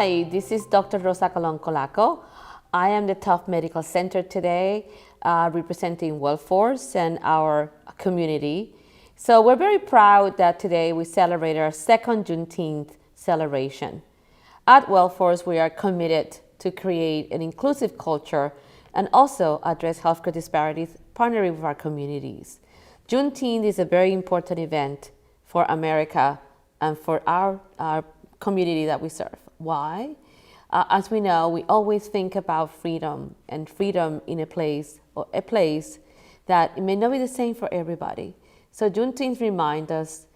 Hi, this is Dr. Rosa Colon Colaco. I am the Tough Medical Center today, representing Wellforce and our community. So we're very proud that today we celebrate our second Juneteenth celebration. At Wellforce, we are committed to create an inclusive culture and also address healthcare disparities, partnering with our communities. Juneteenth is a very important event for America and for our community that we serve. Why? As we know, we always think about freedom and freedom in a place that it may not be the same for everybody. So Juneteenth reminds us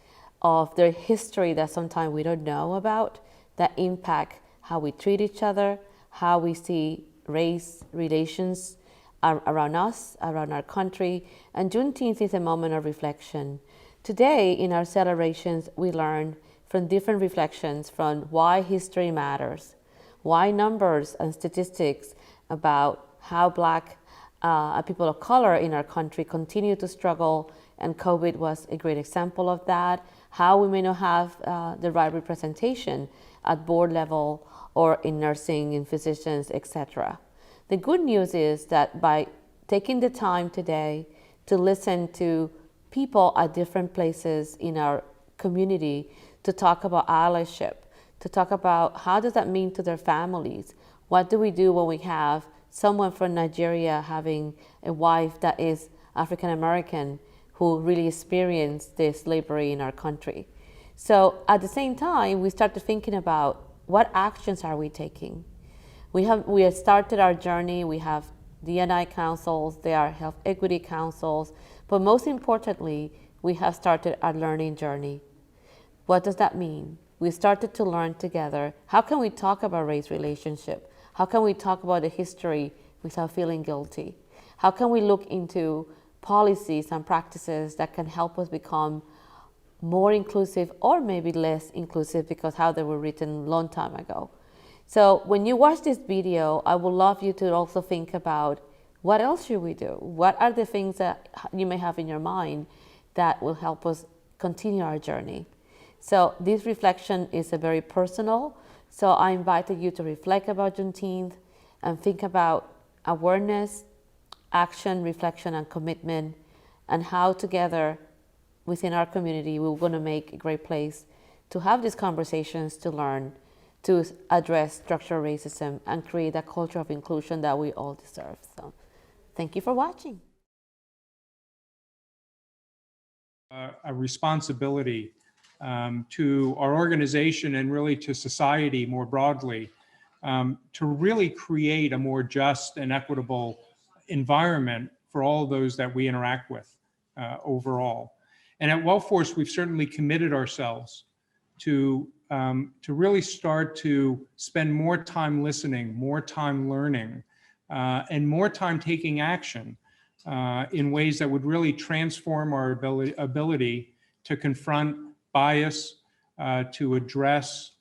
of the history that sometimes we don't know about that impact how we treat each other, how we see race relations around us, around our country. And Juneteenth is a moment of reflection. Today, in our celebrations, we learn from different reflections from why history matters, why numbers and statistics about how Black people of color in our country continue to struggle, and COVID was a great example of that, how we may not have the right representation at board level or in nursing, in physicians, etc. The good news is that by taking the time today to listen to people at different places in our community, to talk about allyship, to talk about how does that mean to their families? What do we do when we have someone from Nigeria having a wife that is African American who really experienced the slavery in our country? So at the same time, we started thinking about what actions are we taking? We have started our journey. We have D&I councils, there are health equity councils, but most importantly, we have started our learning journey. What does that mean? We started to learn together. How can we talk about race relationship? How can we talk about the history without feeling guilty? How can we look into policies and practices that can help us become more inclusive or maybe less inclusive because how they were written a long time ago? So when you watch this video, I would love you to also think about what else should we do? What are the things that you may have in your mind that will help us continue our journey? So this reflection is a very personal. So I invited you to reflect about Juneteenth and think about awareness, action, reflection, and commitment, and how together within our community we're going to make a great place to have these conversations, to learn, to address structural racism, and create a culture of inclusion that we all deserve. So thank you for watching. A responsibility to our organization and really to society more broadly to really create a more just and equitable environment for all those that we interact with overall. And at Wellforce, we've certainly committed ourselves to really start to spend more time listening, more time learning, and more time taking action in ways that would really transform our ability to confront bias, to address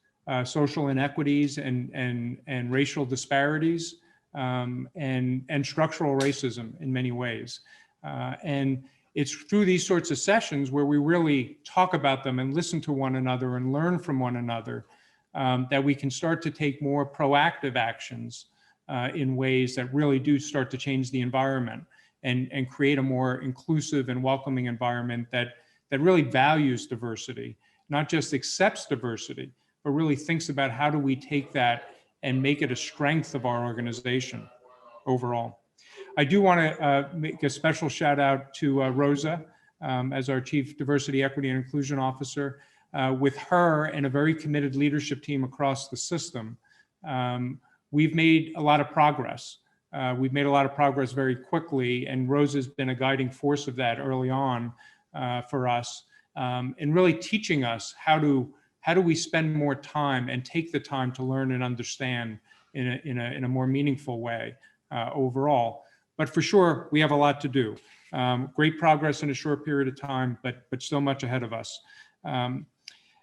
social inequities and racial disparities, and structural racism in many ways. And it's through these sorts of sessions where we really talk about them and listen to one another and learn from one another that we can start to take more proactive actions in ways that really do start to change the environment and create a more inclusive and welcoming environment that really values diversity, not just accepts diversity, but really thinks about how do we take that and make it a strength of our organization overall. I do want to make a special shout out to Rosa as our Chief Diversity, Equity, and Inclusion Officer. With her and a very committed leadership team across the system, we've made a lot of progress. We've made a lot of progress very quickly, and Rosa's been a guiding force of that early on for us, and really teaching us how do we spend more time and take the time to learn and understand in a more meaningful way overall. But for sure, we have a lot to do. Great progress in a short period of time, but still much ahead of us.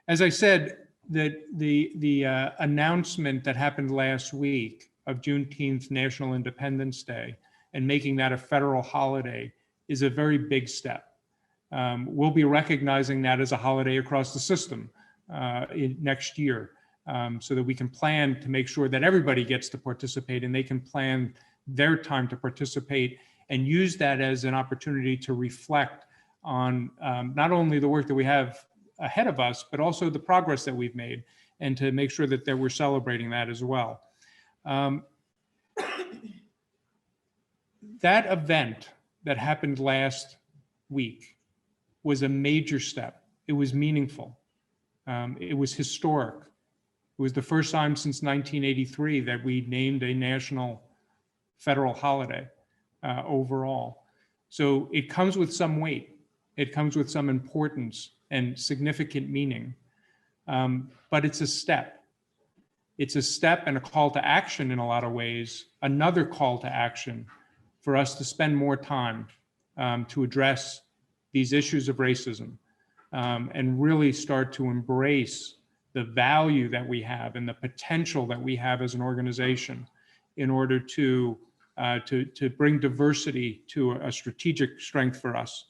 As I said, the announcement that happened last week of Juneteenth National Independence Day and making that a federal holiday is a very big step. We'll be recognizing that as a holiday across the system next year. so that we can plan to make sure that everybody gets to participate and they can plan their time to participate and use that as an opportunity to reflect on not only the work that we have ahead of us, but also the progress that we've made, and to make sure that we're celebrating that as well. That event that happened last week was a major step. It was meaningful. It was historic. It was the first time since 1983 that we named a national federal holiday overall. So it comes with some weight. It comes with some importance and significant meaning. But it's a step. It's a step and a call to action in a lot of ways, another call to action for us to spend more time to address these issues of racism and really start to embrace the value that we have and the potential that we have as an organization in order to bring diversity to a strategic strength for us.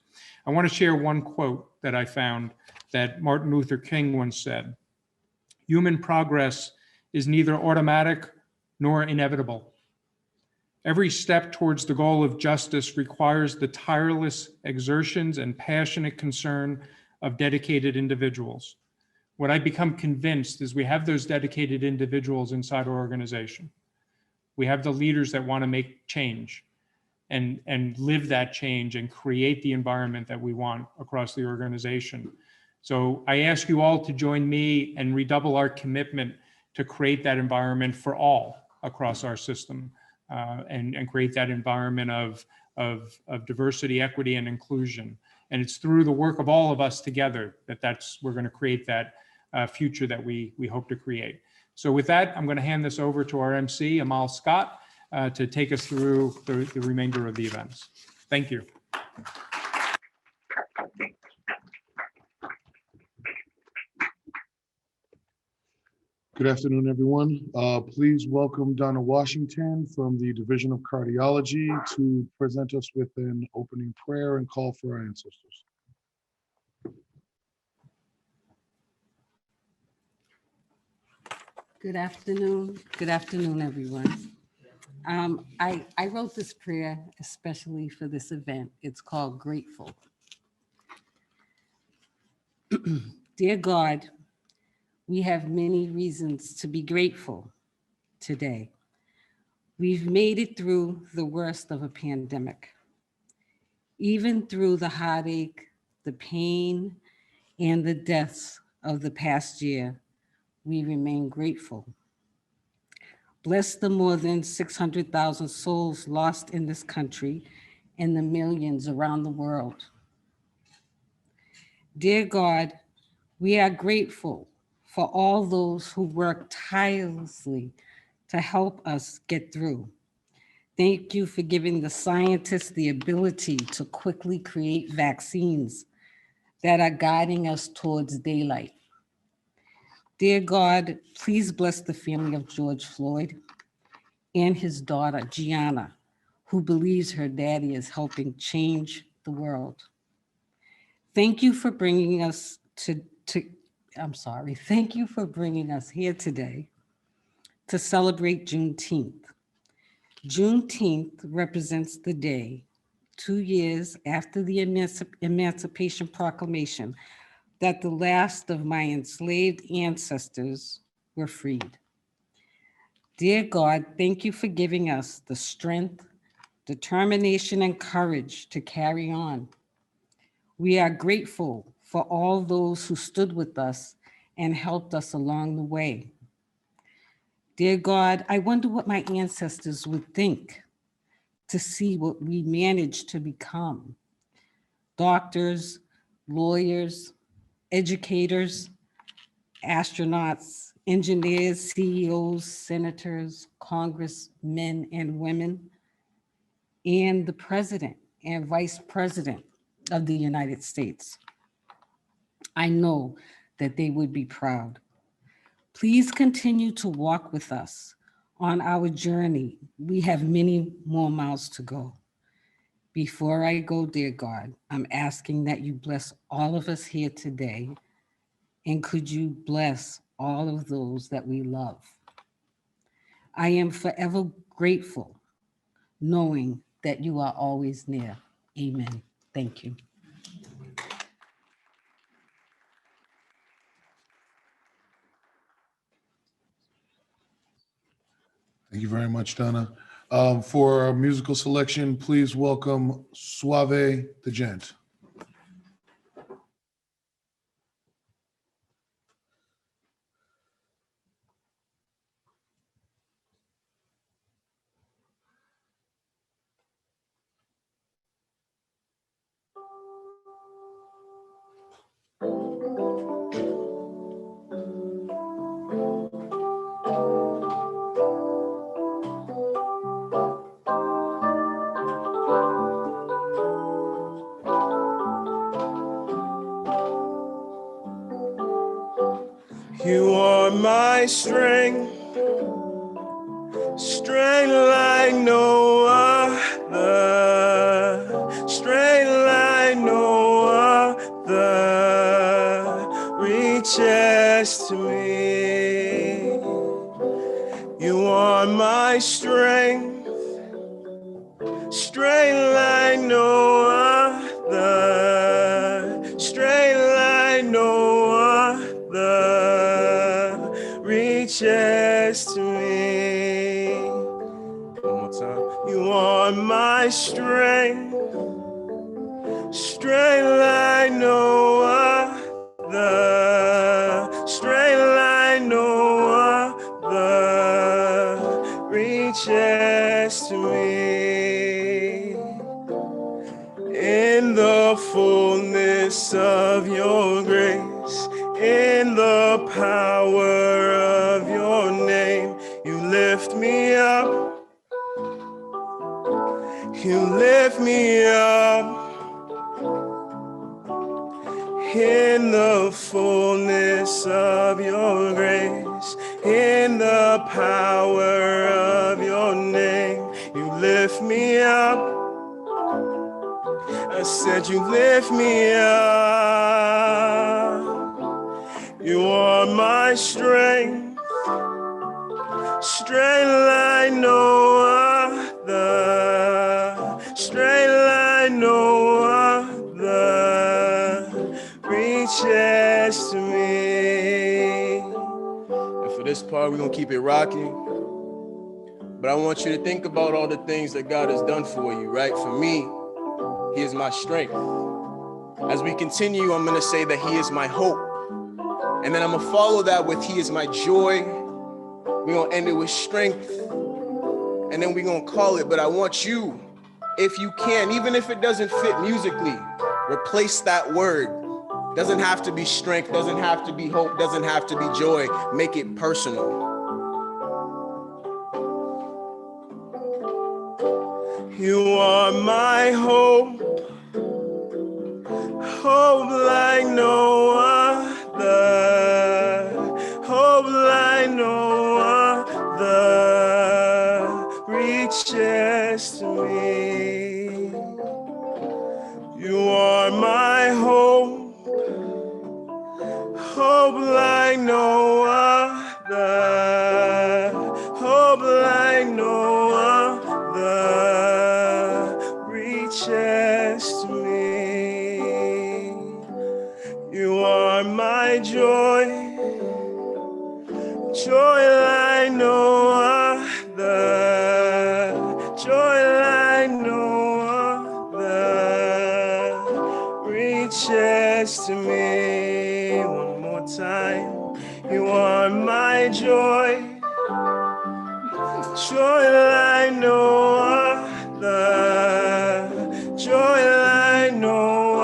I want to share one quote that I found that Martin Luther King once said: "Human progress is neither automatic nor inevitable. Every step towards the goal of justice requires the tireless exertions and passionate concern of dedicated individuals." What I become convinced is we have those dedicated individuals inside our organization. We have the leaders that want to make change and live that change and create the environment that we want across the organization. So I ask you all to join me and redouble our commitment to create that environment for all across our system, and create that environment of diversity, equity, and inclusion. And it's through the work of all of us together that we're going to create that future that we hope to create. So with that, I'm going to hand this over to our MC, Amal Scott, to take us through the remainder of the events. Thank you. Good afternoon, everyone. Please welcome Donna Washington from the Division of Cardiology to present us with an opening prayer and call for our ancestors. Good afternoon, everyone. I wrote this prayer especially for this event. It's called Grateful. Dear God, we have many reasons to be grateful today. We've made it through the worst of a pandemic. Even through the heartache, the pain, and the deaths of the past year, we remain grateful. Bless the more than 600,000 souls lost in this country and the millions around the world. Dear God, we are grateful for all those who work tirelessly to help us get through. Thank you for giving the scientists the ability to quickly create vaccines that are guiding us towards daylight. Dear God, please bless the family of George Floyd and his daughter, Gianna, who believes her daddy is helping change the world. Thank you for bringing us Thank you for bringing us here today to celebrate Juneteenth. Juneteenth represents the day, 2 years after the Emancipation Proclamation, that the last of my enslaved ancestors were freed. Dear God, thank you for giving us the strength, determination, and courage to carry on. We are grateful for all those who stood with us and helped us along the way. Dear God, I wonder what my ancestors would think to see what we managed to become. Doctors, lawyers, educators, astronauts, engineers, CEOs, senators, congressmen and women, and the president and vice president of the United States. I know that they would be proud. Please continue to walk with us on our journey. We have many more miles to go. Before I go, dear God, I'm asking that you bless all of us here today. And could you bless all of those that we love. I am forever grateful, knowing that you are always near. Amen. Thank you. Thank you very much, Donna. For our musical selection, please welcome Suave the Gent. You are my strength, strength like no other, strength like no other, reaches to me. You are my strength, strength like no other, strength like no other, reaches to me. One more time. You are my strength, strength like no other, strength like no other, reaches to me. In the fullness of your grace, in the power of your name, you lift me up. You lift me up. In the fullness of your grace, in the power of your name, you lift me up. I said you lift me up. You are my strength, strength like no other, strength like no other, reaches to me. And for this part, we're gonna keep it rocking. But I want you to think about all the things that God has done for you, right? For me, He is my strength. As we continue, I'm gonna say that He is my hope. And then I'm gonna follow that with He is my joy. We're gonna end it with strength. And then we're gonna call it, but I want you, if you can, even if it doesn't fit musically, replace that word. Doesn't have to be strength, doesn't have to be hope, doesn't have to be joy. Make it personal. You are my hope, hope like no other, hope like no other, reaches to me. You are my hope, hope like no other, hope like no other, reaches to me. You are my joy, joy like no other, joy like no other, reaches to me. One more time. You are my joy, joy like no other, joy like no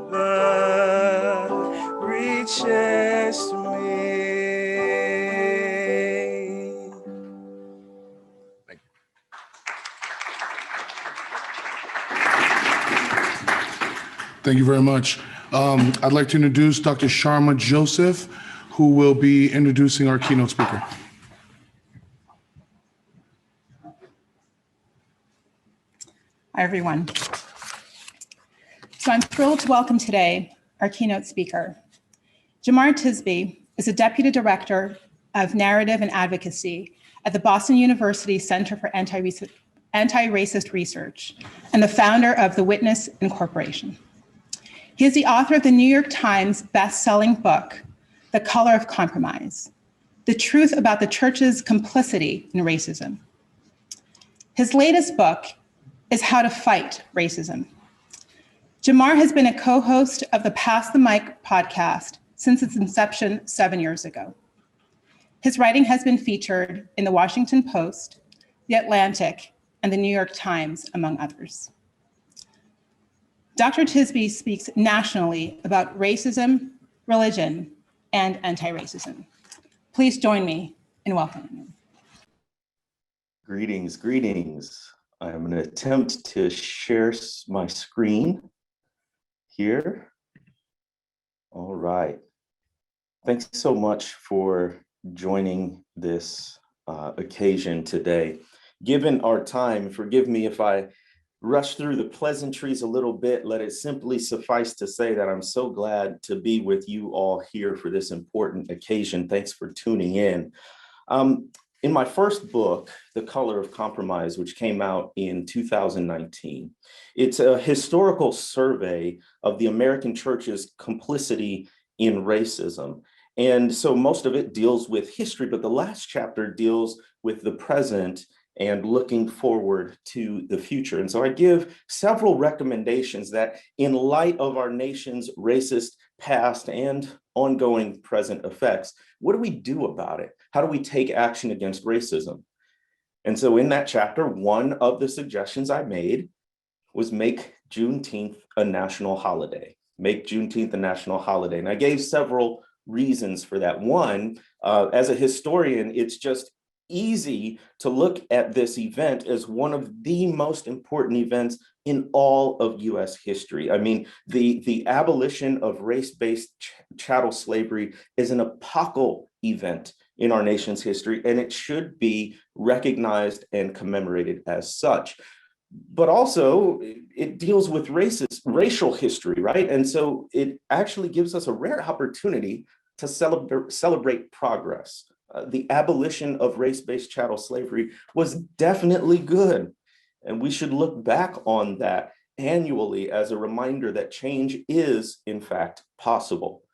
other, reaches to me. Thank you very much. I'd like to introduce Dr. Sharma Joseph, who will be introducing our keynote speaker. Hi, everyone. So I'm thrilled to welcome today our keynote speaker, Jamar Tisby is a Deputy Director of Narrative and Advocacy at the Boston University Center for Anti-Racist Research and the founder of The Witness Incorporation. He is the author of the New York Times best-selling book, The Color of Compromise: The Truth About the Church's Complicity in Racism. His latest book is How to Fight Racism. Jamar has been a co-host of the Pass the Mic podcast since its inception 7 years ago. His writing has been featured in the Washington Post, The Atlantic, and the New York Times, among others. Dr. Tisby speaks nationally about racism, religion, and anti-racism. Please join me in welcoming him. Greetings, greetings. I'm going to attempt to share my screen here. All right. Thanks so much for joining this occasion today. Given our time, forgive me if I rush through the pleasantries a little bit. Let it simply suffice to say that I'm so glad to be with you all here for this important occasion. Thanks for tuning in. In my first book, The Color of Compromise, which came out in 2019, it's a historical survey of the American church's complicity in racism. And so most of it deals with history, but the last chapter deals with the present and looking forward to the future. And so I give several recommendations that, in light of our nation's racist past and ongoing present effects, what do we do about it? How do we take action against racism? And so in that chapter, one of the suggestions I made was make Juneteenth a national holiday. Make Juneteenth a national holiday. And I gave several reasons for that. One, as a historian, it's just easy to look at this event as one of the most important events in all of US history. I mean, the abolition of race-based chattel slavery is an epochal event in our nation's history, and it should be recognized and commemorated as such. But also, it deals with racial history, right? And so it actually gives us a rare opportunity to celebrate progress. The abolition of race-based chattel slavery was definitely good. And we should look back on that annually as a reminder that change is, in fact, possible.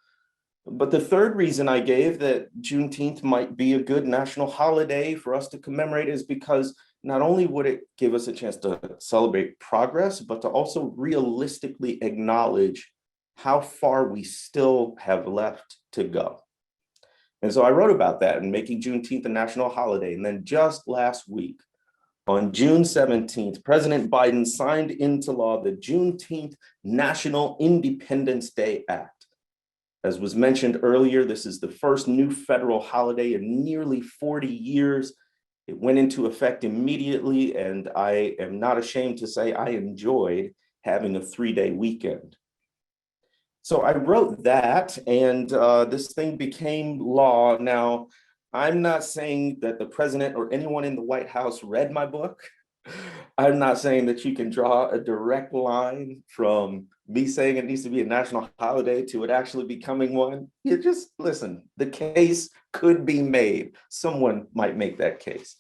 But the third reason I gave that Juneteenth might be a good national holiday for us to commemorate is because not only would it give us a chance to celebrate progress, but to also realistically acknowledge how far we still have left to go. And so I wrote about that and making Juneteenth a national holiday. And then just last week, on June 17th, President Biden signed into law the Juneteenth National Independence Day Act. As was mentioned earlier, this is the first new federal holiday in nearly 40 years. It went into effect immediately, and I am not ashamed to say I enjoyed having a 3-day weekend. So I wrote that, and this thing became law. Now, I'm not saying that the president or anyone in the White House read my book. I'm not saying that you can draw a direct line from me saying it needs to be a national holiday to it actually becoming one. You just listen, the case could be made. Someone might make that case.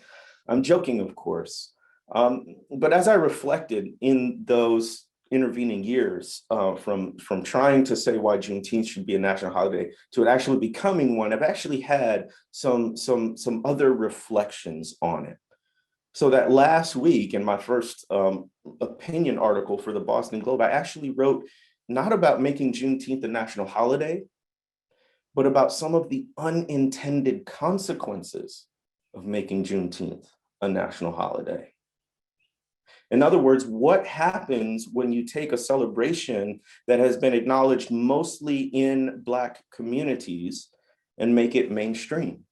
I'm joking, of course. But as I reflected in those intervening years, from trying to say why Juneteenth should be a national holiday to it actually becoming one, I've actually had some other reflections on it. So that last week in my first opinion article for the Boston Globe, I actually wrote not about making Juneteenth a national holiday, but about some of the unintended consequences of making Juneteenth a national holiday. In other words, what happens when you take a celebration that has been acknowledged mostly in Black communities and make it mainstream?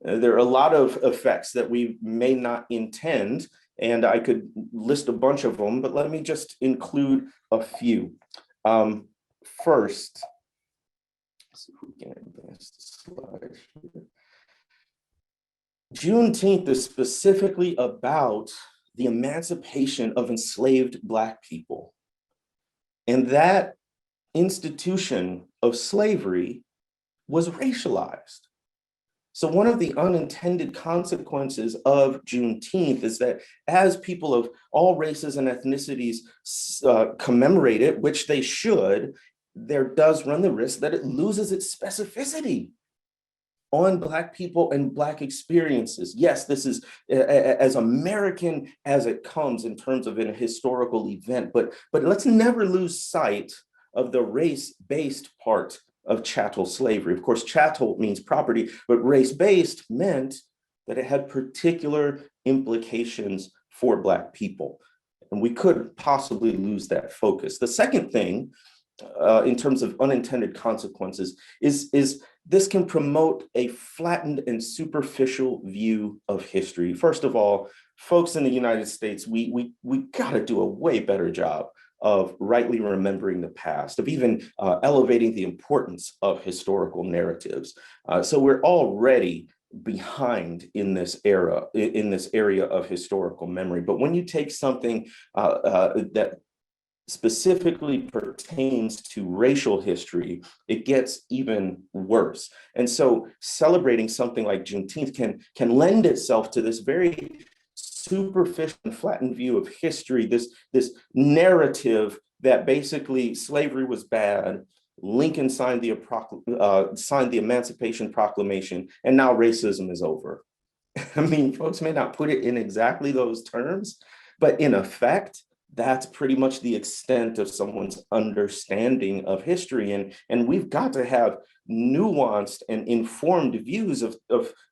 There are a lot of effects that we may not intend, and I could list a bunch of them, but let me just include a few. First, let's see if we can advance the slide here. Juneteenth is specifically about the emancipation of enslaved Black people. And that institution of slavery was racialized. So one of the unintended consequences of Juneteenth is that as people of all races and ethnicities commemorate it, which they should, there does run the risk that it loses its specificity on Black people and Black experiences. Yes, this is as American as it comes in terms of a historical event, but let's never lose sight of the race-based part of chattel slavery. Of course, chattel means property, but race-based meant that it had particular implications for Black people. And we could possibly lose that focus. The second thing, in terms of unintended consequences, is this can promote a flattened and superficial view of history. First of all, folks in the United States, we gotta do a way better job of rightly remembering the past, of even elevating the importance of historical narratives. So we're already behind in this area of historical memory. But when you take something that specifically pertains to racial history, it gets even worse. And so celebrating something like Juneteenth can lend itself to this very superficial and flattened view of history, this narrative that basically slavery was bad, Lincoln signed the Emancipation Proclamation, and now racism is over. I mean, folks may not put it in exactly those terms, but in effect, that's pretty much the extent of someone's understanding of history. And we've got to have nuanced and informed views of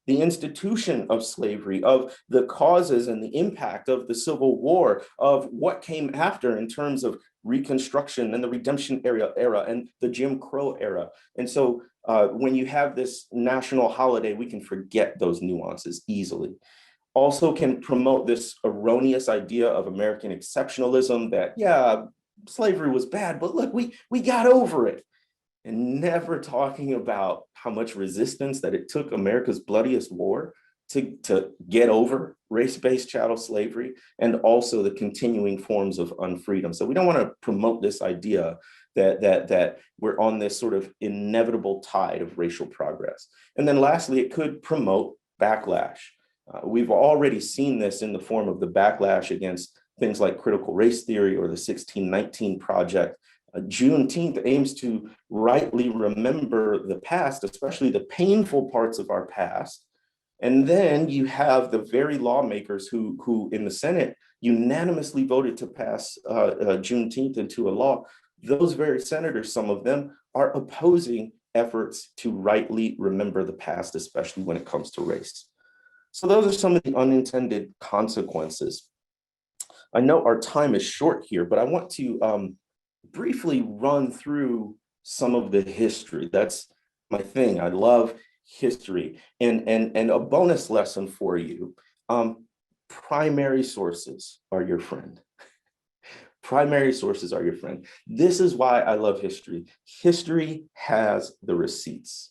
the institution of slavery, of the causes and the impact of the Civil War, of what came after in terms of Reconstruction and the Redemption era and the Jim Crow era. And so when you have this national holiday, we can forget those nuances easily. Also can promote this erroneous idea of American exceptionalism that, yeah, slavery was bad, but look, we got over it. And never talking about how much resistance that it took America's bloodiest war to get over race-based chattel slavery, and also the continuing forms of unfreedom. So we don't want to promote this idea that we're on this sort of inevitable tide of racial progress. And then lastly, it could promote backlash. We've already seen this in the form of the backlash against things like critical race theory or the 1619 Project. Juneteenth aims to rightly remember the past, especially the painful parts of our past. And then you have the very lawmakers who in the Senate unanimously voted to pass Juneteenth into a law. Those very senators, some of them, are opposing efforts to rightly remember the past, especially when it comes to race. So those are some of the unintended consequences. I know our time is short here, but I want to briefly run through some of the history. That's my thing. I love history. And a bonus lesson for you, primary sources are your friend. Primary sources are your friend. This is why I love history. History has the receipts.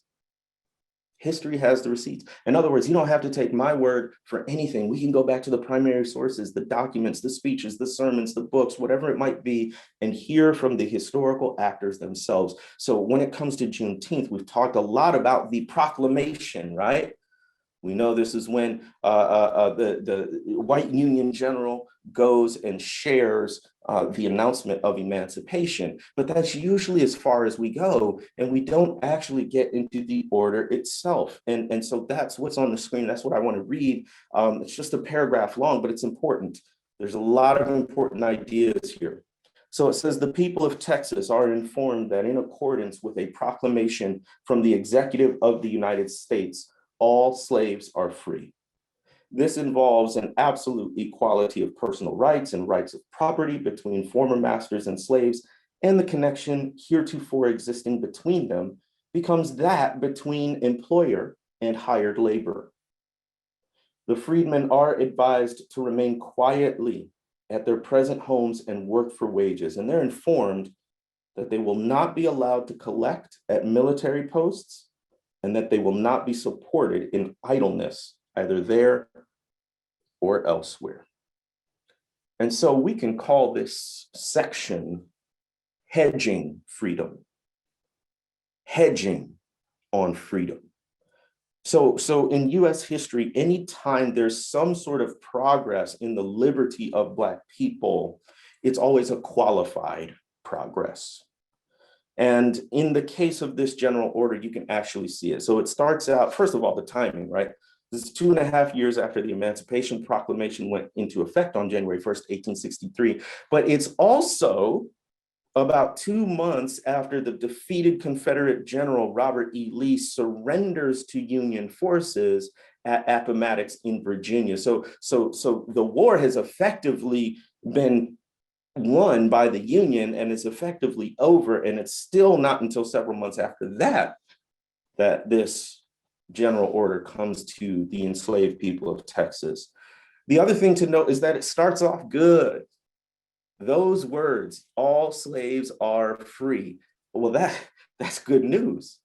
History has the receipts. In other words, you don't have to take my word for anything. We can go back to the primary sources, the documents, the speeches, the sermons, the books, whatever it might be, and hear from the historical actors themselves. So when it comes to Juneteenth, we've talked a lot about the proclamation, right? We know this is when the white Union general goes and shares the announcement of emancipation, but that's usually as far as we go, and we don't actually get into the order itself. And so that's what's on the screen. That's what I want to read. It's just a paragraph long, but it's important. There's a lot of important ideas here. So it says, the people of Texas are informed that in accordance with a proclamation from the executive of the United States, all slaves are free. This involves an absolute equality of personal rights and rights of property between former masters and slaves, and the connection heretofore existing between them becomes that between employer and hired labor. The freedmen are advised to remain quietly at their present homes and work for wages, and they're informed that they will not be allowed to collect at military posts, and that they will not be supported in idleness, either there or elsewhere. And so we can call this section hedging freedom. Hedging on freedom. So in US history, anytime there's some sort of progress in the liberty of Black people, it's always a qualified progress. And in the case of this general order, you can actually see it. So it starts out, first of all, the timing, right? This is 2.5 years after the Emancipation Proclamation went into effect on January 1st, 1863. But it's also about 2 months after the defeated Confederate General Robert E. Lee surrenders to Union forces at Appomattox in Virginia. So the war has effectively been won by the Union and is effectively over, and it's still not until several months after that that this general order comes to the enslaved people of Texas. The other thing to note is that it starts off good. Those words, all slaves are free. Well, that's good news.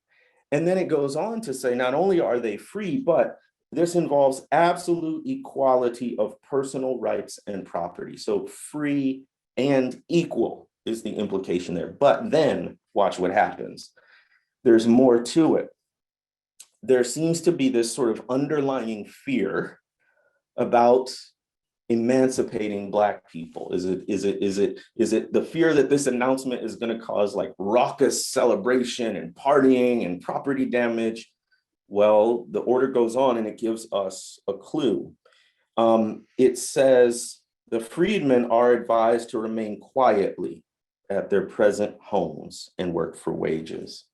And then it goes on to say, not only are they free, but this involves absolute equality of personal rights and property. So free and equal is the implication there. But then watch what happens. There's more to it. There seems to be this sort of underlying fear about emancipating Black people. Is it the fear that this announcement is going to cause like raucous celebration and partying and property damage? Well, the order goes on and it gives us a clue. It says the freedmen are advised to remain quietly at their present homes and work for wages.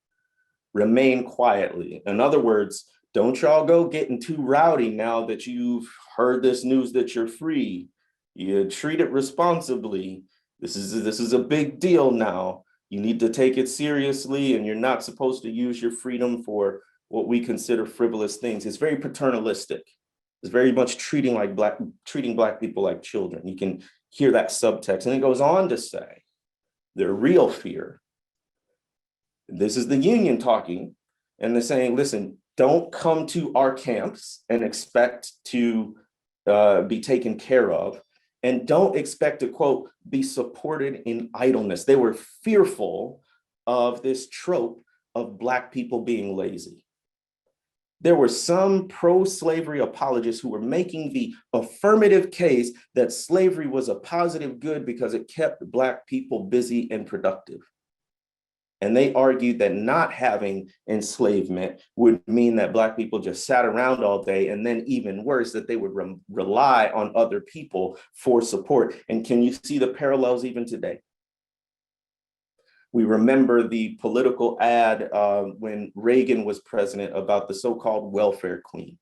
Remain quietly. In other words, don't y'all go getting too rowdy now that you've heard this news that you're free. You treat it responsibly. This is a big deal now. You need to take it seriously, and you're not supposed to use your freedom for what we consider frivolous things. It's very paternalistic. It's very much treating Black people like children. You can hear that subtext. And it goes on to say, their real fear. This is the Union talking, and they're saying, listen, don't come to our camps and expect to be taken care of. And don't expect to, quote, be supported in idleness. They were fearful of this trope of Black people being lazy. There were some pro-slavery apologists who were making the affirmative case that slavery was a positive good because it kept Black people busy and productive. And they argued that not having enslavement would mean that Black people just sat around all day, and then even worse, that they would rely on other people for support. And can you see the parallels even today? We remember the political ad when Reagan was president about the so-called welfare queen,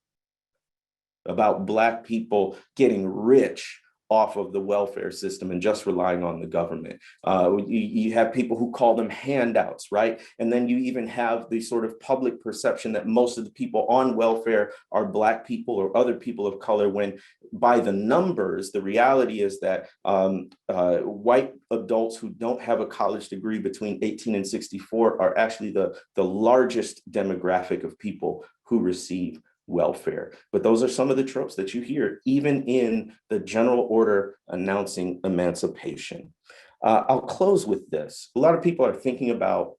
about Black people getting rich off of the welfare system and just relying on the government. You have people who call them handouts, right? And then you even have the sort of public perception that most of the people on welfare are Black people or other people of color, when by the numbers, the reality is that white adults who don't have a college degree between 18 and 64 are actually the largest demographic of people who receive welfare. But those are some of the tropes that you hear, even in the general order announcing emancipation. I'll close with this. A lot of people are thinking about,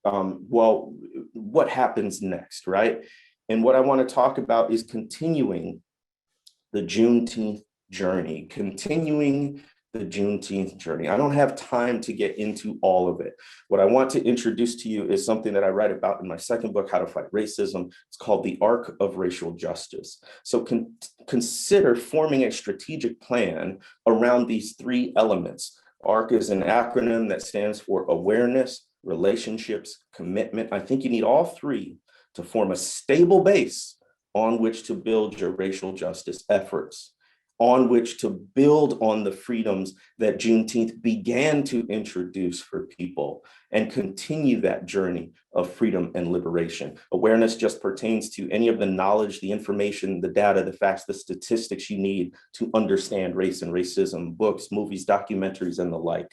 well, what happens next, right? And what I want to talk about is continuing the Juneteenth journey, I don't have time to get into all of it. What I want to introduce to you is something that I write about in my second book, How to Fight Racism. It's called the Arc of Racial Justice. So consider forming a strategic plan around these three elements. ARC is an acronym that stands for awareness, relationships, commitment. I think you need all three to form a stable base on which to build your racial justice efforts, on which to build on the freedoms that Juneteenth began to introduce for people, and continue that journey of freedom and liberation. Awareness just pertains to any of the knowledge, the information, the data, the facts, the statistics you need to understand race and racism, books, movies, documentaries, and the like.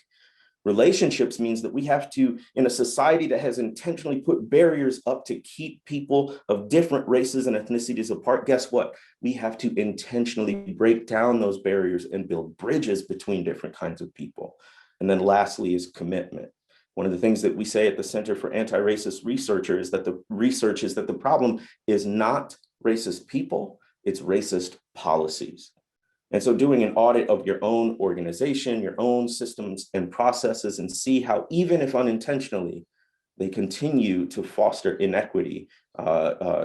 Relationships means that we have to, in a society that has intentionally put barriers up to keep people of different races and ethnicities apart, guess what? We have to intentionally break down those barriers and build bridges between different kinds of people. And then lastly is commitment. One of the things that we say at the Center for Anti-Racist Research is that the problem is not racist people, it's racist policies. And so doing an audit of your own organization, your own systems and processes, and see how, even if unintentionally, they continue to foster inequity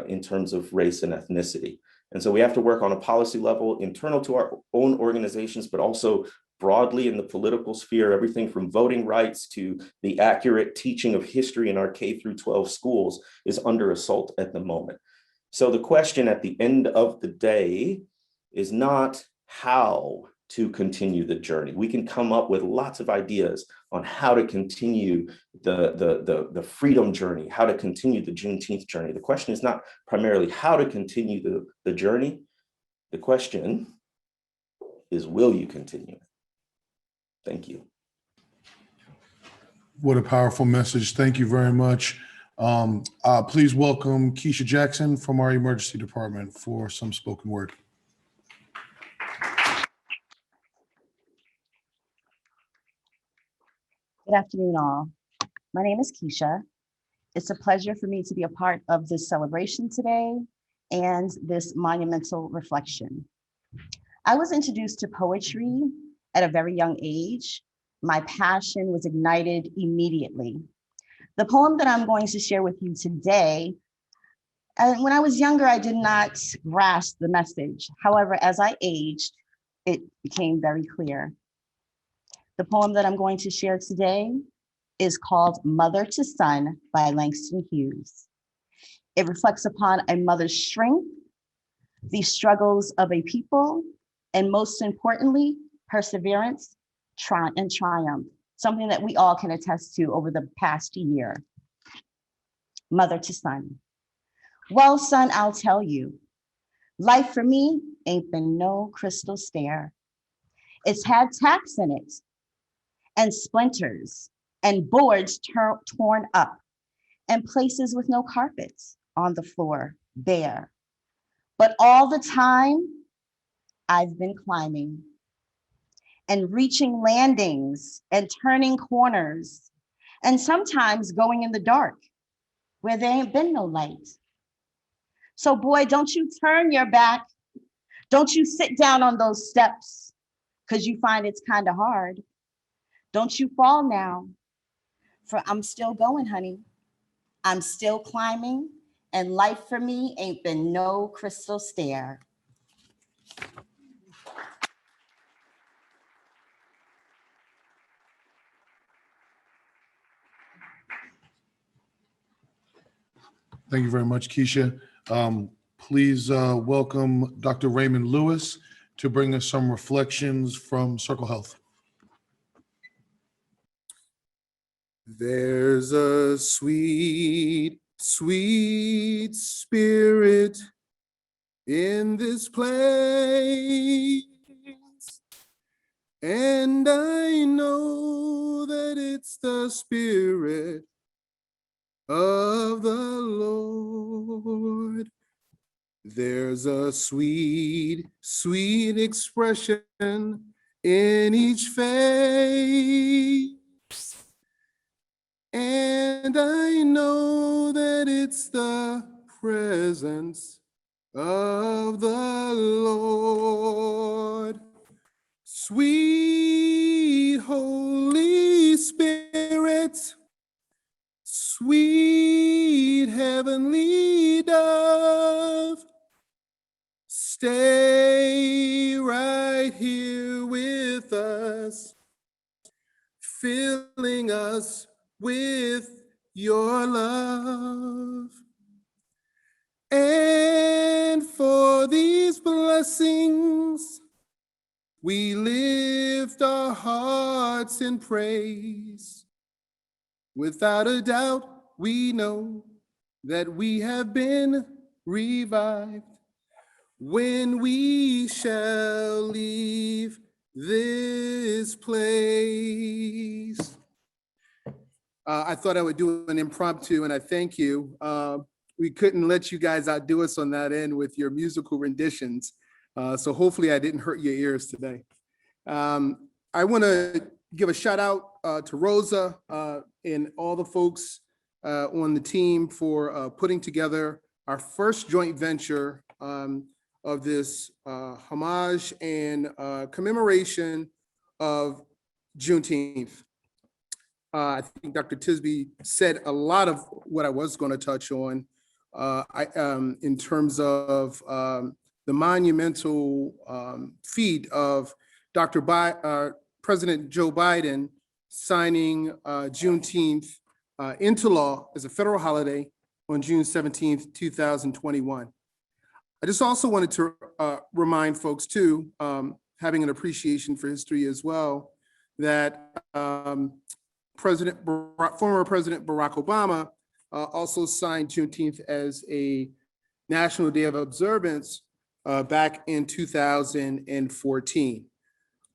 in terms of race and ethnicity. And so we have to work on a policy level internal to our own organizations, but also broadly in the political sphere, everything from voting rights to the accurate teaching of history in our K through 12 schools is under assault at the moment. So the question at the end of the day is not how to continue the journey. We can come up with lots of ideas on how to continue the freedom journey, how to continue the Juneteenth journey. The question is not primarily how to continue the journey. The question is, will you continue it? Thank you. What a powerful message. Thank you very much. Please welcome Keisha Jackson from our emergency department for some spoken word. Good afternoon, all. My name is Keisha. It's a pleasure for me to be a part of this celebration today and this monumental reflection. I was introduced to poetry at a very young age. My passion was ignited immediately. The poem that I'm going to share with you today, when I was younger, I did not grasp the message. However, as I aged, it became very clear. The poem that I'm going to share today is called Mother to Son by Langston Hughes. It reflects upon a mother's strength, the struggles of a people, and most importantly, perseverance and triumph, something that we all can attest to over the past year. Mother to son. Well, son, I'll tell you, life for me ain't been no crystal stair. It's had tacks in it and splinters and boards torn up and places with no carpets on the floor, bare. But all the time, I've been climbing and reaching landings and turning corners and sometimes going in the dark where there ain't been no light. So boy, don't you turn your back. Don't you sit down on those steps because you find it's kind of hard. Don't you fall now, for I'm still going, honey. I'm still climbing, and life for me ain't been no crystal stair. Thank you very much, Keisha. Please welcome Dr. Raymond Lewis to bring us some reflections from Circle Health. There's a sweet, sweet spirit in this place, and I know that it's the spirit of the Lord. There's a sweet, sweet expression in each face, and I know that it's the presence of the Lord. Sweet Holy Spirit, sweet heavenly dove, stay right here with us, filling us with your love. And for these blessings, we lift our hearts in praise. Without a doubt, we know that we have been revived when we shall leave this place. I thought I would do an impromptu, and I thank you. We couldn't let you guys outdo us on that end with your musical renditions. So hopefully I didn't hurt your ears today. I want to give a shout out to Rosa and all the folks on the team for putting together our first joint venture of this homage and commemoration of Juneteenth. I think Dr. Tisby said a lot of what I was going to touch on in terms of the monumental feat of President Joe Biden signing Juneteenth into law as a federal holiday on June 17th, 2021. I just also wanted to remind folks too, having an appreciation for history as well, that former President Barack Obama also signed Juneteenth as a national day of observance back in 2014.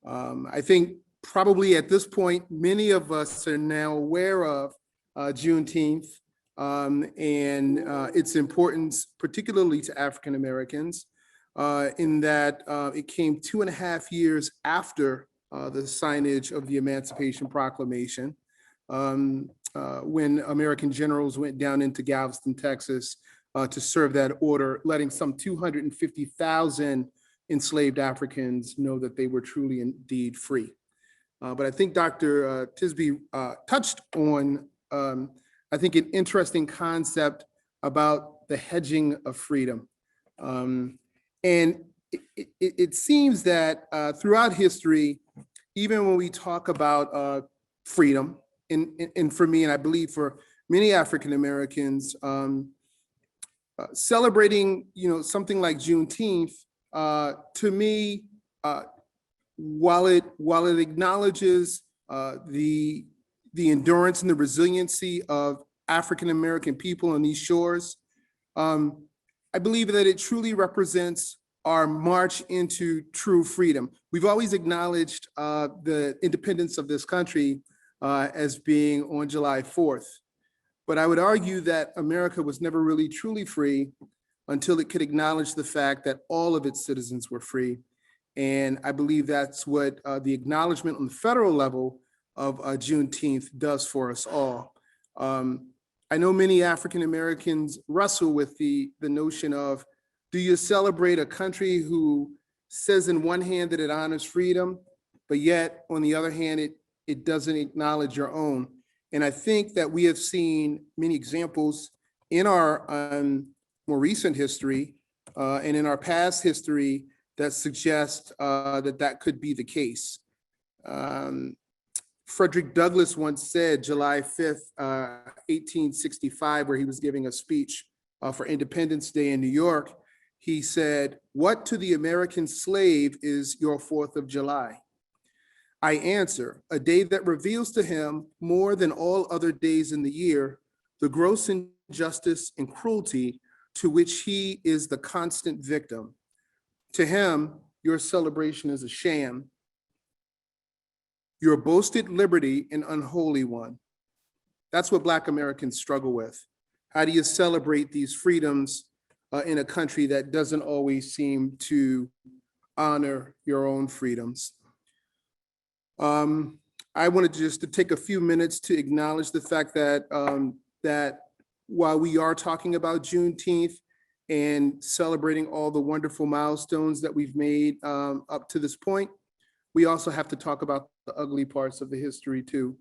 I think probably at this point, many of us are now aware of Juneteenth and its importance, particularly to African Americans, in that it came 2.5 years after the signage of the Emancipation Proclamation, when American generals went down into Galveston, Texas, to serve that order, letting some 250,000 enslaved Africans know that they were truly indeed free. But I think Dr. Tisby touched on, I think, an interesting concept about the hedging of freedom. And it seems that throughout history, even when we talk about freedom, and for me, and I believe for many African Americans, celebrating, something like Juneteenth, to me, while it acknowledges the endurance and the resiliency of African American people on these shores, I believe that it truly represents our march into true freedom. We've always acknowledged the independence of this country as being on July 4th. But I would argue that America was never really truly free until it could acknowledge the fact that all of its citizens were free. And I believe that's what the acknowledgement on the federal level of Juneteenth does for us all. I know many African Americans wrestle with the notion of, do you celebrate a country who says in one hand that it honors freedom, but yet on the other hand, it doesn't acknowledge your own? And I think that we have seen many examples in our more recent history and in our past history that suggest that could be the case. Frederick Douglass once said, July 5th, 1865, where he was giving a speech for Independence Day in New York, he said, "What to the American slave is your 4th of July? I answer, a day that reveals to him more than all other days in the year, the gross injustice and cruelty to which he is the constant victim. To him, your celebration is a sham, your boasted liberty an unholy one." That's what Black Americans struggle with. How do you celebrate these freedoms in a country that doesn't always seem to honor your own freedoms? I wanted just to take a few minutes to acknowledge the fact that that while we are talking about Juneteenth and celebrating all the wonderful milestones that we've made up to this point, we also have to talk about the ugly parts of the history too.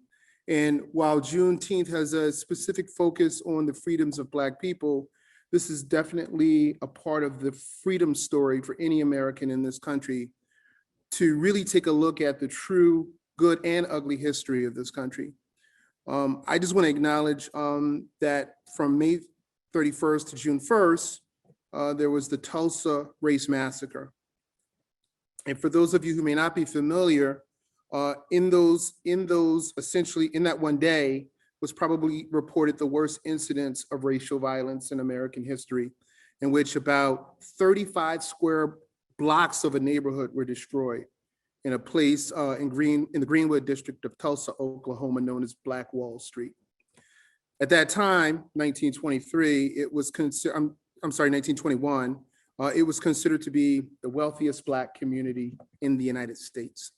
And while Juneteenth has a specific focus on the freedoms of Black people, this is definitely a part of the freedom story for any American in this country to really take a look at the true good and ugly history of this country. I just want to acknowledge that from May 31st to June 1st, there was the Tulsa race massacre. And for those of you who may not be familiar, in those essentially in that one day was probably reported the worst incidents of racial violence in American history, in which about 35 square blocks of a neighborhood were destroyed in a place in the Greenwood district of Tulsa, Oklahoma, known as Black Wall Street. At that time, 1923, it was considered, I'm sorry, 1921, it was considered to be the wealthiest Black community in the United States.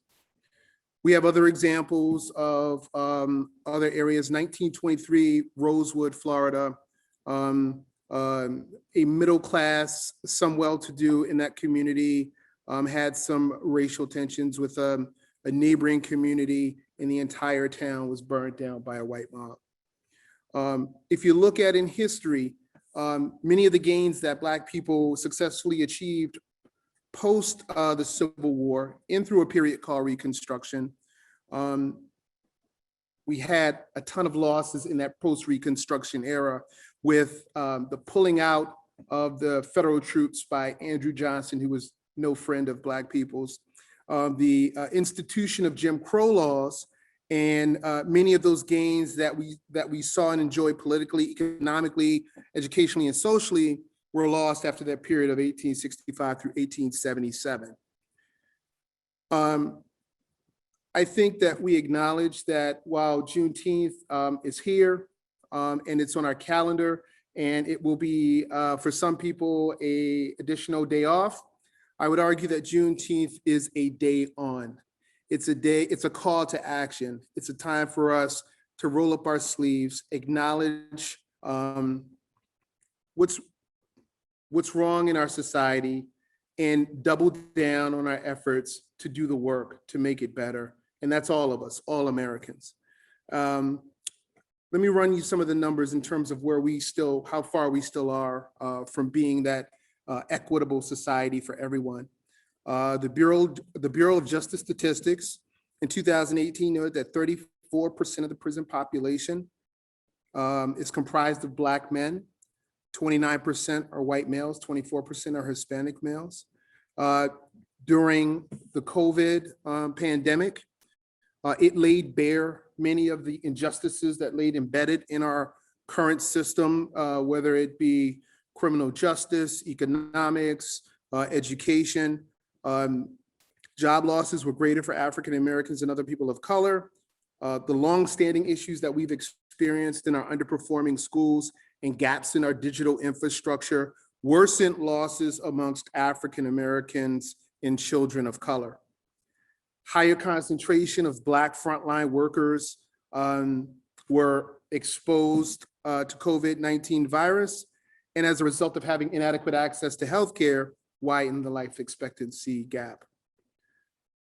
We have other examples of other areas. 1923, Rosewood, Florida. A middle class, some well-to-do in that community had some racial tensions with a neighboring community, and the entire town was burned down by a white mob. If you look at in history, many of the gains that Black people successfully achieved post the Civil War and through a period called Reconstruction, we had a ton of losses in that post-Reconstruction era with the pulling out of the federal troops by Andrew Johnson, who was no friend of Black people's, the institution of Jim Crow laws, and many of those gains that we saw and enjoyed politically, economically, educationally, and socially were lost after that period of 1865 through 1877. I think that we acknowledge that while Juneteenth is here and it's on our calendar, and it will be for some people a additional day off, I would argue that Juneteenth is a day on. It's a day, it's a call to action. It's a time for us to roll up our sleeves, acknowledge what's wrong in our society, and double down on our efforts to do the work to make it better. And that's all of us, all Americans. Let me run you some of the numbers in terms of where we still, how far we still are from being that equitable society for everyone. The Bureau of Justice Statistics in 2018 noted that 34% of the prison population is comprised of Black men, 29% are white males, 24% are Hispanic males. During the COVID pandemic, it laid bare many of the injustices that laid embedded in our current system, whether it be criminal justice, economics, education. Job losses were greater for African Americans and other people of color. The longstanding issues that we've experienced in our underperforming schools and gaps in our digital infrastructure worsened losses amongst African Americans and children of color. Higher concentration of Black frontline workers were exposed to COVID-19 virus, and as a result of having inadequate access to healthcare, widened the life expectancy gap.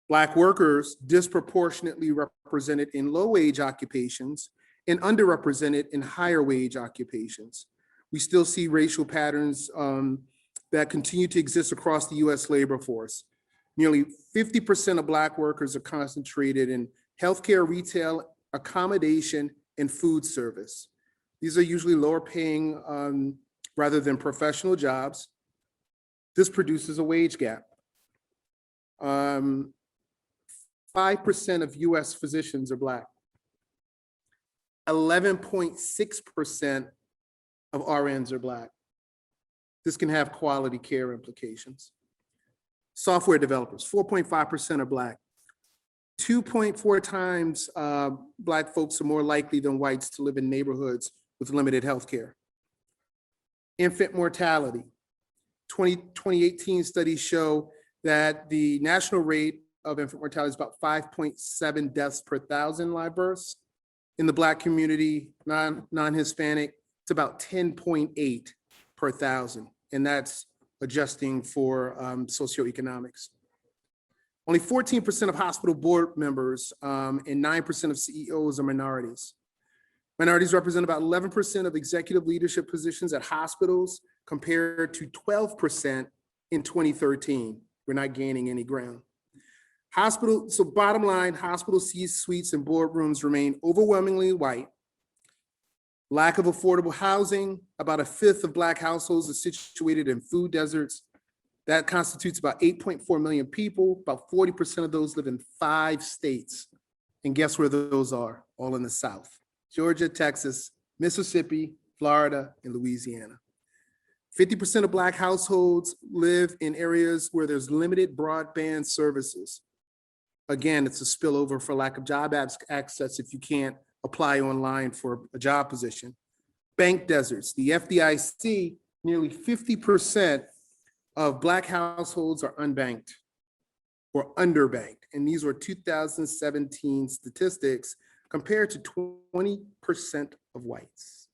Black workers disproportionately represented in low-wage occupations and underrepresented in higher wage occupations. We still see racial patterns that continue to exist across the US labor force. Nearly 50% of Black workers are concentrated in healthcare, retail, accommodation, and food service. These are usually lower paying rather than professional jobs. This produces a wage gap. 5% of US physicians are Black. 11.6% of RNs are Black. This can have quality care implications. Software developers, 4.5% are Black. 2.4 times Black folks are more likely than whites to live in neighborhoods with limited health care. Infant mortality. 2018 studies show that the national rate of infant mortality is about 5.7 deaths per 1,000 live births. In the Black community, non-Hispanic, it's about 10.8 per 1,000, and that's adjusting for socioeconomics. Only 14% of hospital board members and 9% of CEOs are minorities. Minorities represent about 11% of executive leadership positions at hospitals compared to 12% in 2013. We're not gaining any ground. So bottom line, hospital C-suites and boardrooms remain overwhelmingly white. Lack of affordable housing, about 1/5 of Black households are situated in food deserts. That constitutes about 8.4 million people. About 40% of those live in 5 states. And guess where those are? All in the South. Georgia, Texas, Mississippi, Florida, and Louisiana. 50% of Black households live in areas where there's limited broadband services. Again, it's a spillover for lack of job access if you can't apply online for a job position. Bank deserts, the FDIC, nearly 50% of Black households are unbanked. or underbanked. And these were 2017 statistics compared to 20% of whites.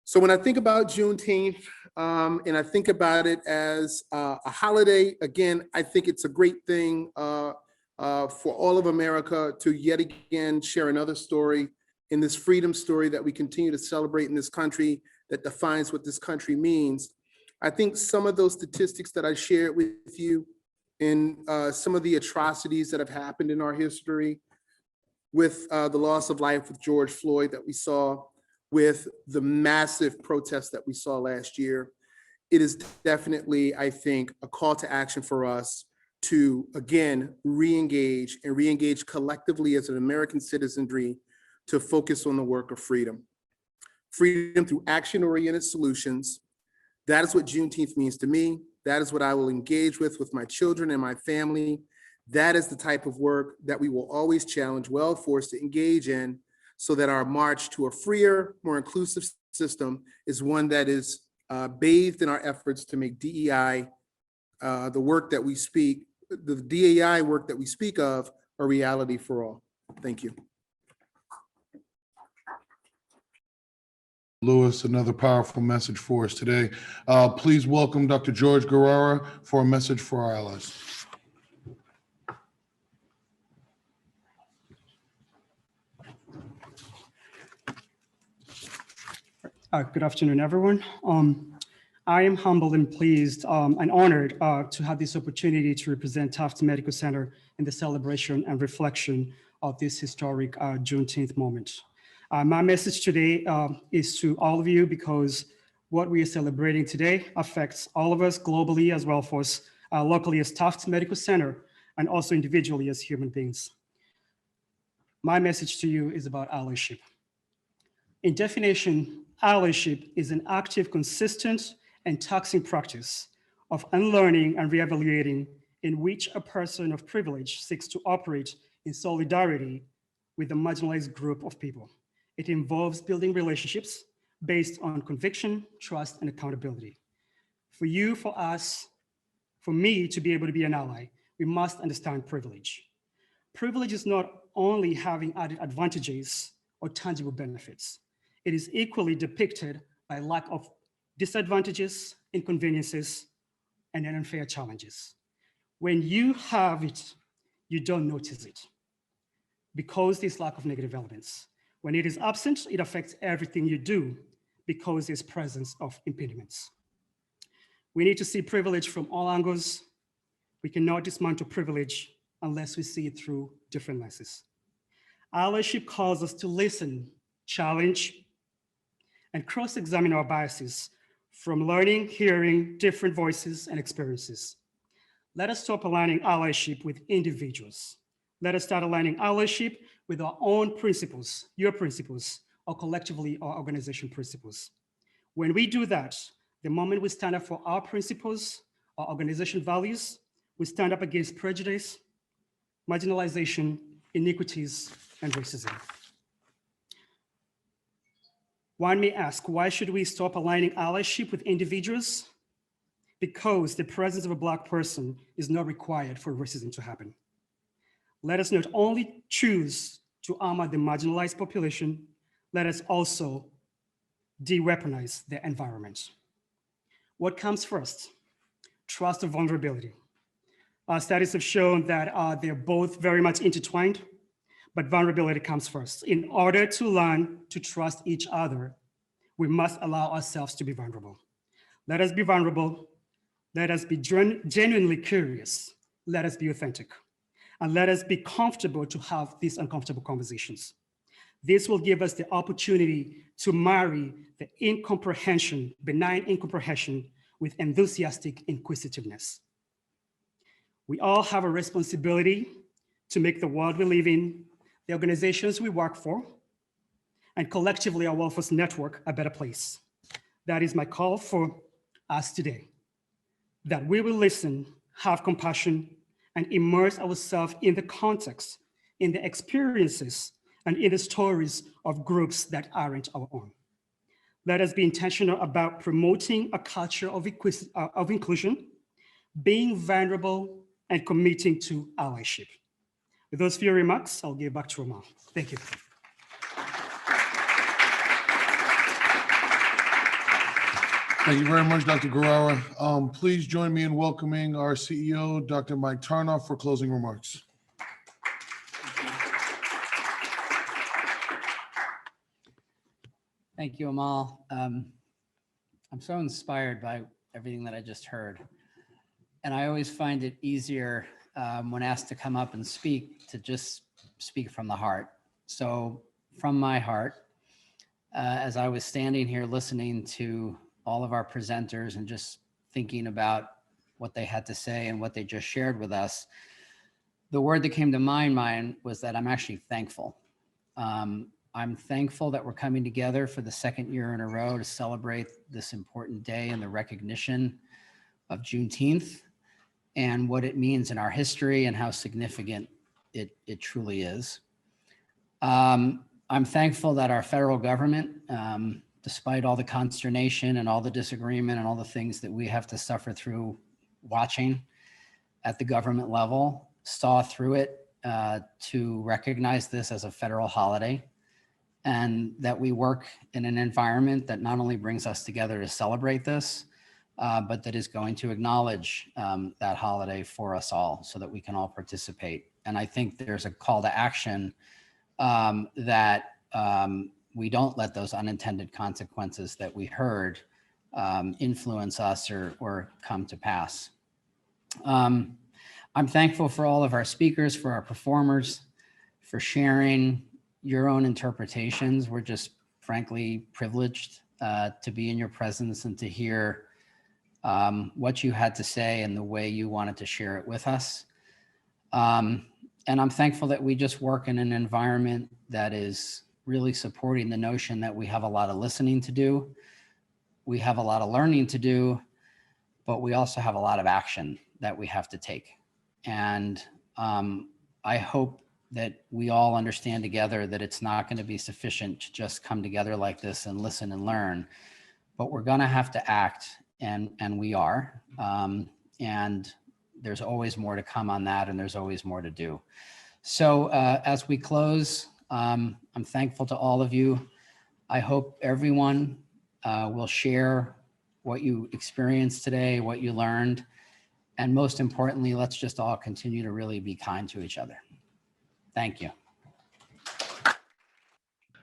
So when I think about Juneteenth, and I think about it as a holiday, again, I think it's a great thing for all of America to yet again share another story in this freedom story that we continue to celebrate in this country that defines what this country means. I think some of those statistics that I shared with you in some of the atrocities that have happened in our history with the loss of life with George Floyd that we saw, with the massive protests that we saw last year, it is definitely, I think, a call to action for us to, again, re-engage and re-engage collectively as an American citizenry to focus on the work of freedom. Freedom through action-oriented solutions. That is what Juneteenth means to me. That is what I will engage with my children and my family. That is the type of work that we will always challenge Wellforce to engage in, so that our march to a freer, more inclusive system is one that is bathed in our efforts to make DEI, the work that we speak, the DEI work that we speak of, a reality for all. Thank you. Lewis, another powerful message for us today. Please welcome Dr. George Guerrera for a message for our allies. Good afternoon, everyone. I am humbled and pleased and honored to have this opportunity to represent Tufts Medical Center in the celebration and reflection of this historic Juneteenth moment. My message today is to all of you, because what we are celebrating today affects all of us globally as Wellforce, locally as Tufts Medical Center, and also individually as human beings. My message to you is about allyship. In definition, allyship is an active, consistent, and taxing practice of unlearning and reevaluating in which a person of privilege seeks to operate in solidarity with a marginalized group of people. It involves building relationships based on conviction, trust, and accountability. For you, for us, for me to be able to be an ally, we must understand privilege. Privilege is not only having added advantages or tangible benefits. It is equally depicted by lack of disadvantages, inconveniences, and unfair challenges. When you have it, you don't notice it because there's lack of negative elements. When it is absent, it affects everything you do because there's presence of impediments. We need to see privilege from all angles. We cannot dismantle privilege unless we see it through different lenses. Allyship calls us to listen, challenge, and cross-examine our biases from learning, hearing different voices and experiences. Let us stop aligning allyship with individuals. Let us start aligning allyship with our own principles, your principles, or collectively our organization principles. When we do that, the moment we stand up for our principles, our organization values, we stand up against prejudice, marginalization, iniquities, and racism. One may ask, why should we stop aligning allyship with individuals? Because the presence of a Black person is not required for racism to happen. Let us not only choose to armor the marginalized population, let us also de-weaponize the environment. What comes first? Trust or vulnerability? Our studies have shown that they're both very much intertwined, but vulnerability comes first. In order to learn to trust each other, we must allow ourselves to be vulnerable. Let us be vulnerable. Let us be genuinely curious. Let us be authentic. And let us be comfortable to have these uncomfortable conversations. This will give us the opportunity to marry the incomprehension, benign incomprehension, with enthusiastic inquisitiveness. We all have a responsibility to make the world we live in, the organizations we work for, and collectively our Wellforce network a better place. That is my call for us today, that we will listen, have compassion, and immerse ourselves in the context, in the experiences, and in the stories of groups that aren't our own. Let us be intentional about promoting a culture of inclusion, being vulnerable and committing to allyship. With those few remarks, I'll give back to Omar. Thank you. Thank you very much, Dr. Guerrero. Please join me in welcoming our CEO, Dr. Mike Tarnoff, for closing remarks. Thank you, Amal. I'm so inspired by everything that I just heard. And I always find it easier when asked to come up and speak to just speak from the heart. So from my heart, as I was standing here listening to all of our presenters and just thinking about what they had to say and what they just shared with us, the word that came to my mind was that I'm actually thankful. I'm thankful that we're coming together for the second year in a row to celebrate this important day and the recognition of Juneteenth and what it means in our history and how significant it truly is. I'm thankful that our federal government, despite all the consternation and all the disagreement and all the things that we have to suffer through watching at the government level, saw through it to recognize this as a federal holiday, and that we work in an environment that not only brings us together to celebrate this, but that is going to acknowledge that holiday for us all so that we can all participate. And I think there's a call to action that we don't let those unintended consequences that we heard influence us or come to pass. I'm thankful for all of our speakers, for our performers, for sharing your own interpretations. We're just frankly privileged to be in your presence and to hear what you had to say and the way you wanted to share it with us. And I'm thankful that we just work in an environment that is really supporting the notion that we have a lot of listening to do, we have a lot of learning to do, but we also have a lot of action that we have to take. And I hope that we all understand together that it's not going to be sufficient to just come together like this and listen and learn, but we're going to have to act, and we are. And there's always more to come on that, and there's always more to do. So as we close, I'm thankful to all of you. I hope everyone will share what you experienced today, what you learned, and most importantly, let's just all continue to really be kind to each other. Thank you.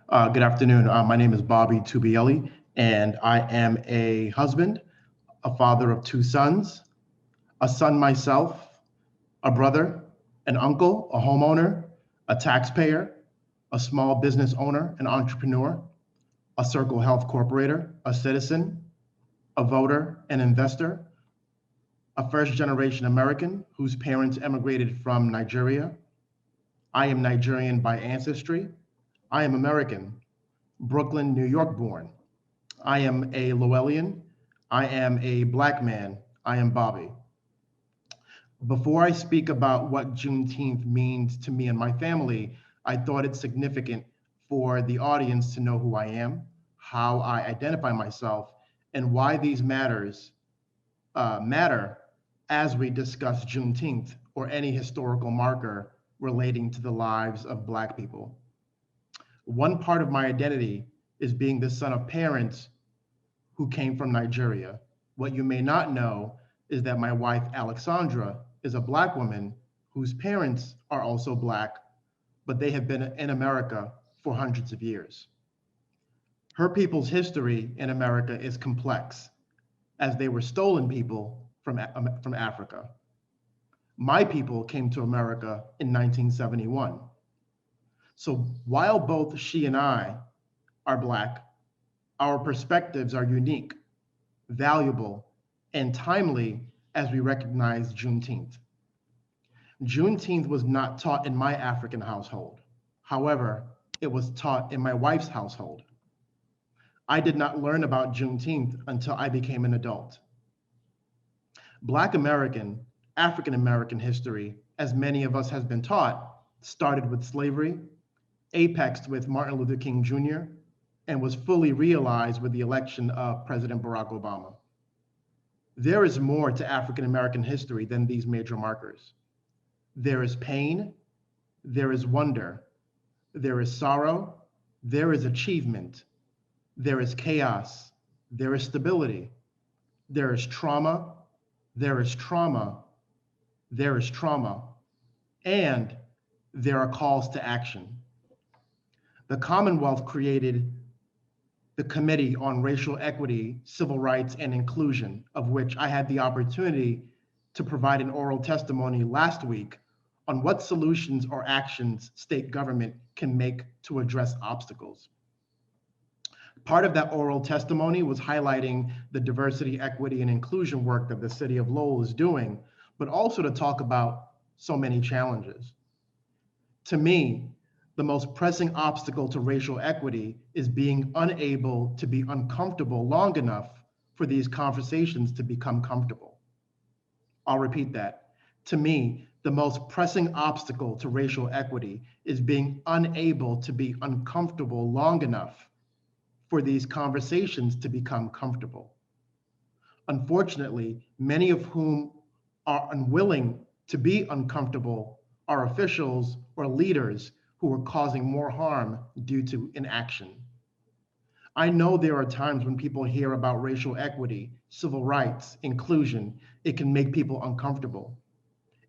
Good afternoon. My name is Bobby Tubielli, and I am a husband, a father of 2 sons, a son myself, a brother, an uncle, a homeowner, a taxpayer, a small business owner, an entrepreneur, a Circle Health corporator, a citizen, a voter, an investor, a first-generation American whose parents emigrated from Nigeria. I am Nigerian by ancestry. I am American, Brooklyn, New York born. I am a Llewellyn. I am a Black man. I am Bobby. Before I speak about what Juneteenth means to me and my family, I thought it significant for the audience to know who I am, how I identify myself, and why these matters matter as we discuss Juneteenth or any historical marker relating to the lives of Black people. One part of my identity is being the son of parents who came from Nigeria. What you may not know is that my wife, Alexandra, is a Black woman whose parents are also Black, but they have been in America for hundreds of years. Her people's history in America is complex, as they were stolen people from Africa. My people came to America in 1971. So while both she and I are Black, our perspectives are unique, valuable, and timely as we recognize Juneteenth. Juneteenth was not taught in my African household. However, it was taught in my wife's household. I did not learn about Juneteenth until I became an adult. Black American, African American history, as many of us has been taught, started with slavery, apexed with Martin Luther King Jr., and was fully realized with the election of President Barack Obama. There is more to African American history than these major markers. There is pain, there is wonder, there is sorrow, there is achievement, there is chaos, there is stability, there is trauma, there is trauma, there is trauma, and there are calls to action. The Commonwealth created the Committee on Racial Equity, Civil Rights, and Inclusion, of which I had the opportunity to provide an oral testimony last week on what solutions or actions state government can make to address obstacles. Part of that oral testimony was highlighting the diversity, equity, and inclusion work that the city of Lowell is doing, but also to talk about so many challenges. To me, the most pressing obstacle to racial equity is being unable to be uncomfortable long enough for these conversations to become comfortable. I'll repeat that. To me, the most pressing obstacle to racial equity is being unable to be uncomfortable long enough for these conversations to become comfortable. Unfortunately, many of whom are unwilling to be uncomfortable are officials or leaders who are causing more harm due to inaction. I know there are times when people hear about racial equity, civil rights, inclusion, it can make people uncomfortable.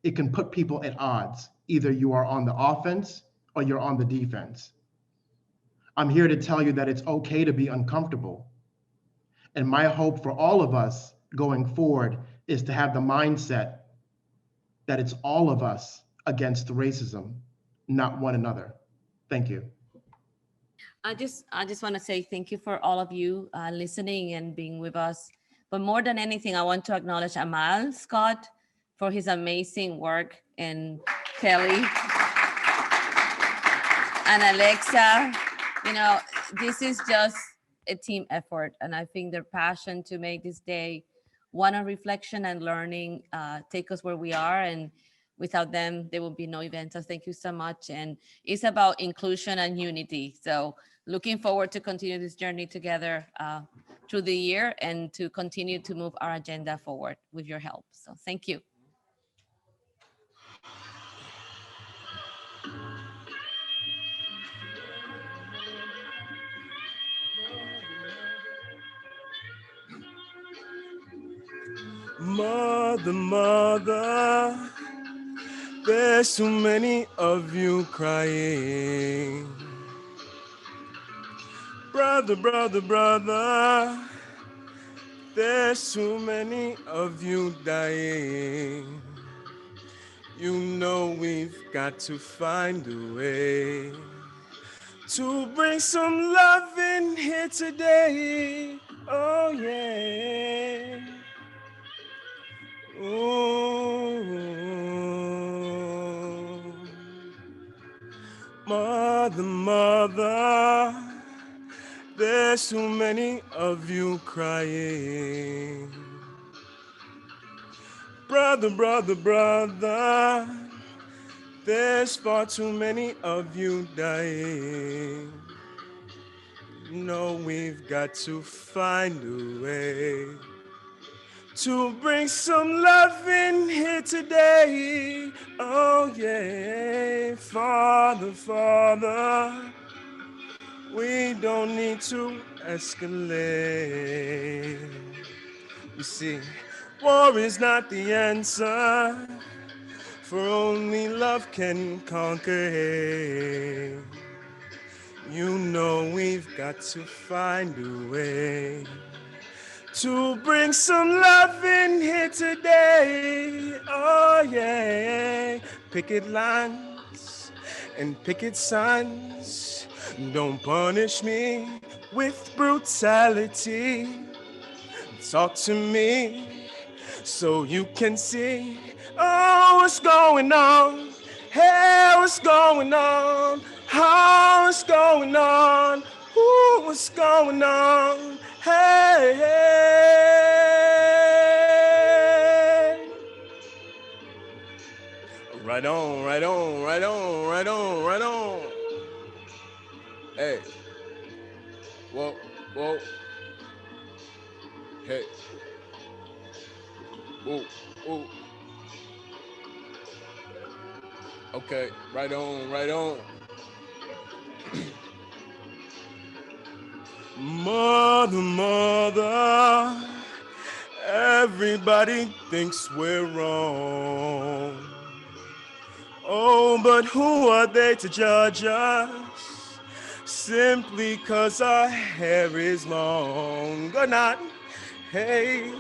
It can put people at odds. Either you are on the offense or you're on the defense. I'm here to tell you that it's okay to be uncomfortable. And my hope for all of us going forward is to have the mindset that it's all of us against racism, not one another. Thank you. I just want to say thank you for all of you listening and being with us. But more than anything, I want to acknowledge Amal Scott for his amazing work, and Kelly and Alexa. You know, this is just a team effort, and I think their passion to make this day one of reflection and learning take us where we are, and without them there will be no event. So thank you so much. And it's about inclusion and unity, so looking forward to continue this journey together through the year and to continue to move our agenda forward with your help. So thank you. Mother, mother, there's too many of you crying. Brother, brother, brother, there's too many of you dying. You know we've got to find a way to bring some love in here today. Oh yeah. Ooh. Mother, mother, there's too many of you crying. Brother, brother, brother, there's far too many of you dying. No, we've got to find a way to bring some love in here today. Oh yeah, Father, Father, we don't need to escalate. You see, war is not the answer, for only love can conquer hate. You know we've got to find a way to bring some love in here today. Oh yeah, picket lines and picket signs. Don't punish me with brutality. Talk to me so you can see, oh, what's going on? Hey, what's going on? How it's going on? Ooh, what's going on? Hey, hey. Right on, right on, right on, right on, right on. Hey. Whoa, whoa. Hey. ooh, ooh. Okay, right on, right on. Mother, mother, everybody thinks we're wrong. Oh, but who are they to judge us? Simply 'cause our hair is long. Good night. Hey,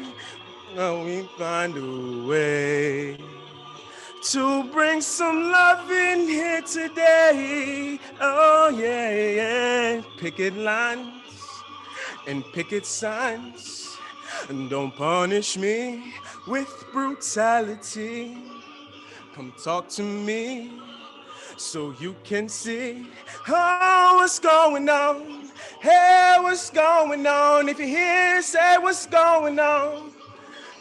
now we find a way to bring some love in here today. Oh, yeah, yeah. Picket lines and picket signs. And don't punish me with brutality. Come talk to me so you can see what's going on. Hey, what's going on? If you're here, say what's going on.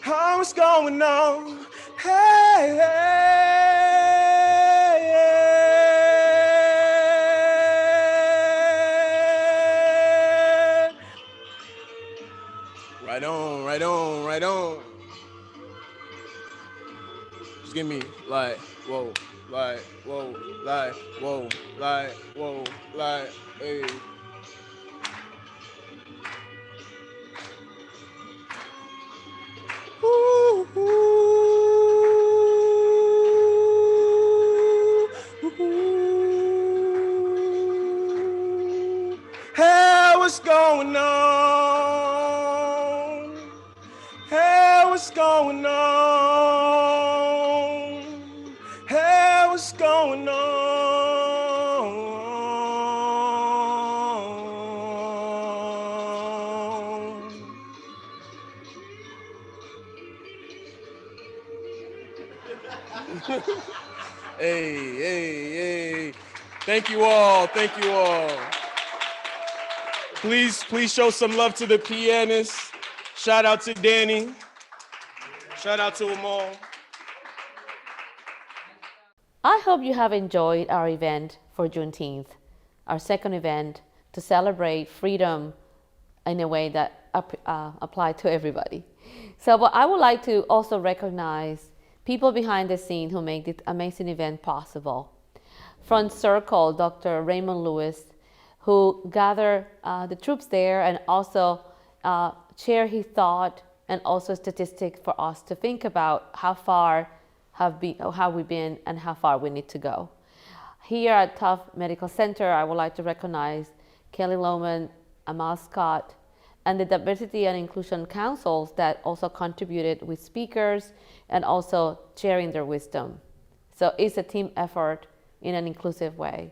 What's going on? Hey, hey. Right on, right on, right on. Just give me like, whoa, like, whoa, like, whoa, like, whoa, like, hey. Ooh, ooh, ooh, ooh. Hey, what's going on? Hey, what's going on? Hey, what's going on? Hey, hey, hey. Thank you all. Thank you all. Please show some love to the pianist. Shout out to Danny. Shout out to them all. I hope you have enjoyed our event for Juneteenth, our second event to celebrate freedom in a way that applied to everybody. So, but I would like to also recognize people behind the scene who make this amazing event possible. Front Circle, Dr. Raymond Lewis, who gathered the troops there and also share his thought and also statistics for us to think about how far have we been and how far we need to go. Here at Tufts Medical Center, I would like to recognize Kelly Lohman, Amal Scott, and the Diversity and Inclusion Councils that also contributed with speakers and also sharing their wisdom. So it's a team effort in an inclusive way.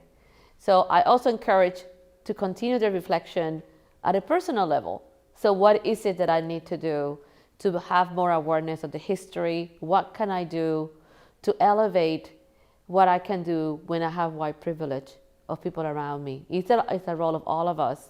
So I also encourage to continue the reflection at a personal level. So what is it that I need to do to have more awareness of the history? What can I do to elevate what I can do when I have white privilege of people around me? It's a role of all of us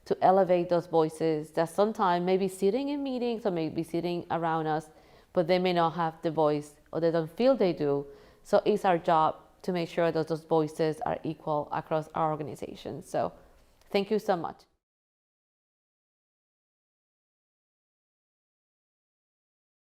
to elevate those voices that sometimes may be sitting in meetings or may be sitting around us, but they may not have the voice or they don't feel they do. So it's our job to make sure that those voices are equal across our organization. So thank you so much.